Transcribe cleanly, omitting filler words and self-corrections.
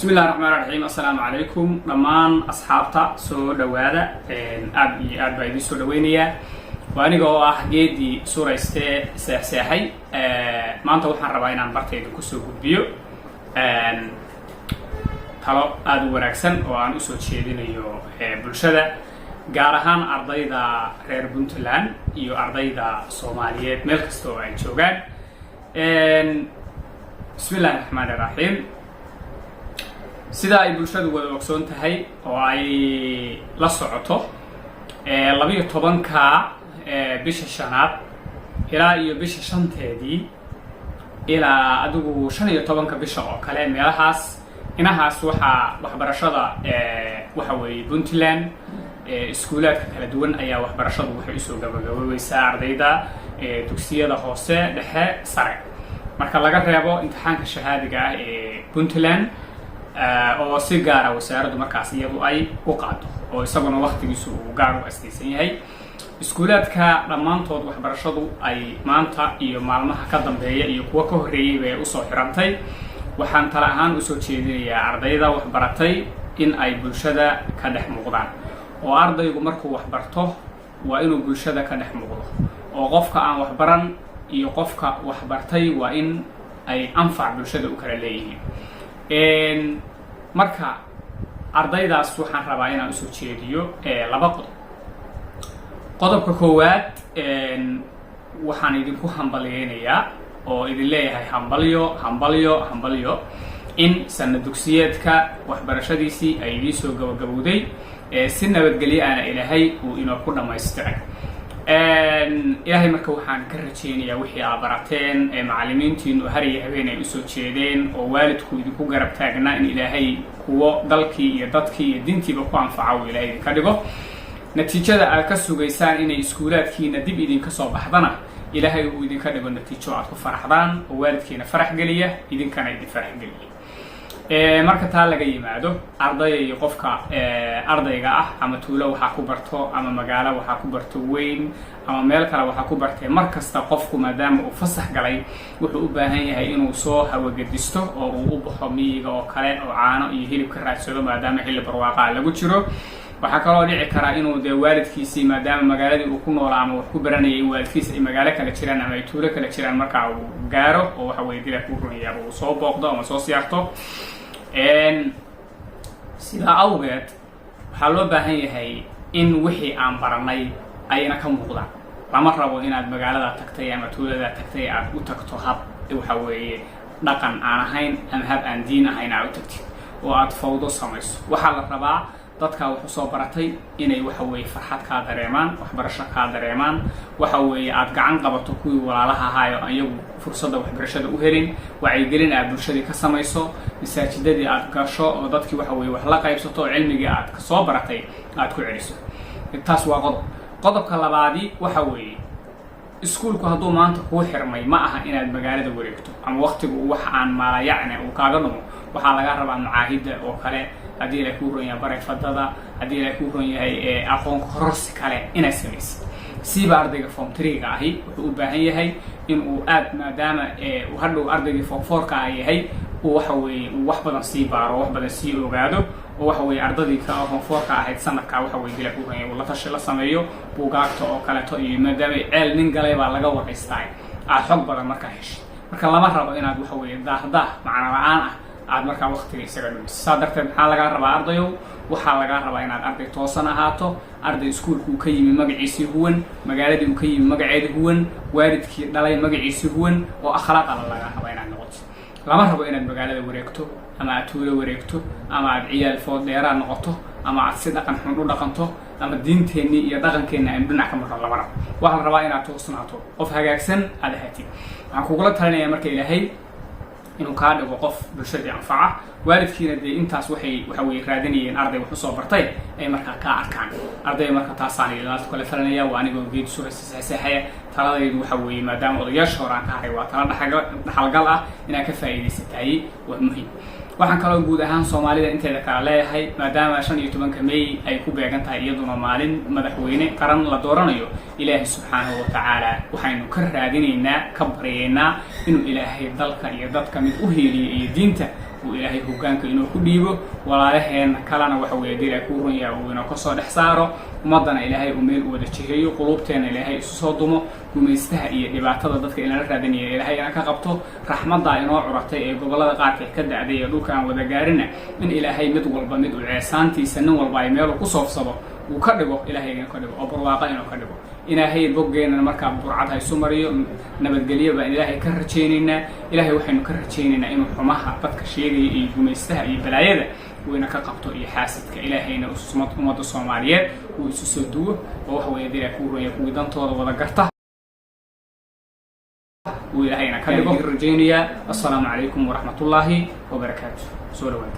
بسم الله الرحمن الرحيم. السلام عليكم دمان أصحابتا سو دوادا aad baa idin soo dhaweynaya waaniga oo ah geedii suurayste seexay maanta waxaan rabaa inaan bartayda ku soo gudbiyo talo aad u wanaagsan oo aan u soo jeedinayo bulshada gaar ahaan ardayda reer Puntland iyo ardayda Soomaaliyeed meel kasta oo ay joogaan bismillahir rahmaanir rahiim sida ay bulshadu wada ogsoon tahay oo ay la socoto 12ka bisha shanaad ilaa iyo bisha shanteedii ilaa adigu 15ka bisha oo kale meelahaas inahaas waxa waxbarashada waxa weeye Puntland iskuulaadka kala duwan ayaa waxbarashadu waxay soo gabagabeysaa ardayda dugsiyada hoose dhexe sare marka laga reebo imtixaanka shahaadiga ah ee Puntland oo si gaar ah wasaaraddu markaas iyadu ay u qaado oo isaguna waqtigiisu uu gaar u astaysan yahay iskuulaadka dhamaantood waxbarashadu ay maanta iyo maalmaha ka dambeeya iyo kuwa ka horeeyay bay u soo xirantay waxaan tala ahaan u soo jeedinayaa ardayda waxbaratay in ay bulshada ka dhex muuqdaan oo ardaygu markuu waxbarto waa inuu bulshada ka dhex muuqdo oo qofka aan waxbaran iyo qofka waxbartay waa in ay anfac bulshada u kala leeyihiin marka ardaydaas waxaan rabaa inaan u soo jeediyo laba qodobka koowaad waxaan idinku hambaliyeynayaa oo idin leeyahay hambalyo in sanad dugsiyeedka waxbarashadiisii ay idin soo gabagabowday si nabadgelyo aan ilaahay uu inoo ku dhameystiray ilaahay marka waxaan ka rajeynayaa wixii aad barateen macallimiintiinu har iyo habeen ay u soo jeedeen oo waalidku idinku garab taagnaa in ilaahay kuwo dalkii iyo dadkii iyo diintiiba ku anfaca uu ilaahay idinka dhigo natiijada aad ka sugaysaan inay iskuulaadkiina dib idinka soo baxdana ilaahay uu idinka dhigo natiijo aad ku faraxdaan oo waalidkiina farax geliya idinkana idin farax geliya marka taa laga yimaado ardayga qofka ardayga ah ama tuulo waxa ku barto ama magaalo waxa ku barto weyn ama meel kale waxa ku bartay markasta qofku maadaama uu fasax galay wuxuu u baahan yahay inuu soo hawagadisto oo uu u baxo miyiga oo kale oo caano iyo hilib ka raadsado maadaama xilli barwaaqa lagu jiro waxa kaloo dhici kara inuu de waalidkiisii maadaama magaaladii uu ku noolaa ama wax ku baranayay waalidkiisa ay magaalo kala jiraan ama ay tuulo kala jiraan marka uu gaaro oo waxa weeye dilaa ku runaya uu soo booqdo ama soo siyaarto sidaa awgeed waxaa loo baahan yahay in wixii aan baranay ayna ka muuqdaan lama rabo inaad magaalada tagtay ama tuulada tagtay aad u tagto hab waxa weeye dhaqan aan ahayn ama hab aan diin ahayn aad u tagtid oo aad fawdo samayso waxaa la rabaa dadka wuxuu soo baratay inay waxa weeye farxad ka dareemaan waxbarasho ka dareemaan waxa weeye aad gacan qabato kuwii walaalaha ahaayo ayagu fursadda waxbarashada u helin wacyigelin aad bulshadii ka samayso masaajidadii aad gasho oo dadkii waxa weeye wax la qaybsato oo cilmigii aad ka soo baratay aad ku celiso taas waa qodobka labaadii waxa weeye iskuulku hadduu maanta kuu xirmay ma aha inaad magaalada wareegto ama waqtigu wax aan maalayacne uu kaaga dhumo waxaa laga rabaa macaahidda oo kale haddii la ku ron yahay barefadada haddii la ku ron yahay aqoon kororsi kale inay samaysid siiba ardayga form 3ga ahi wuxuu u baahan yahay in uu aad maadaama uu hadhow ardaygii form 4ka yahay uu waxa weeye uu wax badan sii baaro wax badan sii ogaado oo waxa weeye ardadii ka form 4ka ahayd sanadka waxa weeye dila ku ron yahay la tashi la sameeyo buugaagta oo kaleeto iyo maadaama ceel nin galay baa laga waraystaay aad xog badan marka heshay marka lama rabo inaad waxa weeye daahdaah macna la'aan ah aad markaa waqtiga isaga dhumis darteed maxaa laga rabaa ardayow waxaa laga rabaa inaad arday toosan ahaato arday iskuulku ka yimi magaciisii huwan magaaladii uu ka yimi magaceedii huwan waalidkii dhalay magaciisii huwan oo akhlaaq laga rabaa inaad noqoto lama rabo inaad magaalada wareegto ama aad tuulo wareegto ama aad ciyaal food dheeraad noqoto ama aad si dhaqan xun u dhaqanto ama diinteenni iyo dhaqankeenna aan dhinac ka marno lama rabo waxaa la rabaa inaad toosnaato qof hagaagsan aad ahaatid waxaan kugula talinayaa marka ilaahay inuu kaa dhigo qof bulshadii anfaca waalidkiina dee intaas waxa weeye raadinayeen arday wax u soo bartay ay markaa ka arkaan arday marka taasaan ilaalinta kale talinaya waa anigoo geed suuraysa saxaya taladaydu waxa weeye maadaama odayaasha hore aan ka haray waa tala dhaxalgal ah inaad ka faa'iidaysatay waa muhiim waxaan kaloo guud ahaan Soomaalida inteeda kala leeyahay maadaama 15 May ay ku beegan tahay iyaduna maalin madaxweyne qaran la dooranayo Ilaahay subhanahu wa ta'ala waxaynu ka raadinaynaa ka baryeynaa inuu Ilaahay dalka iyo dadka mid u heeliyo iyo diinta وإلهي هوجانك إنه كديبه ولا لهن كلنا وحوي دير كورن يا وإنه كسر حساره ومضنا إلهي أميل ودشهيه قلوبتنا إلهي صدمه ومستهي دبعت ضدك إلى الردنية إلهي أنا كقبته رحمة ضاينو عرتي قبل قاعد كده عادية دوك عن ودجارنا من إلهي مدول بمدول عسانتي سنو والبايميل وقصف صبا وكذبه إلهي كذبه أبرواقا إنه كذبه إلهي بوجينا مركب برعة هاي سومريو نبت قليل بقى إلهي كرتشيننا إلهي وحنا كرتشيننا إنه حماها بدك شيء يمستهي بلايده وإنك قبته حاسد كإلهينا وسمت أمد الصوماليات ويسسدوه وهو يدير كورو يكون دانتوda wada garta وإلهينا كذبه الرجينية السلام عليكم ورحمة الله وبركاته سورة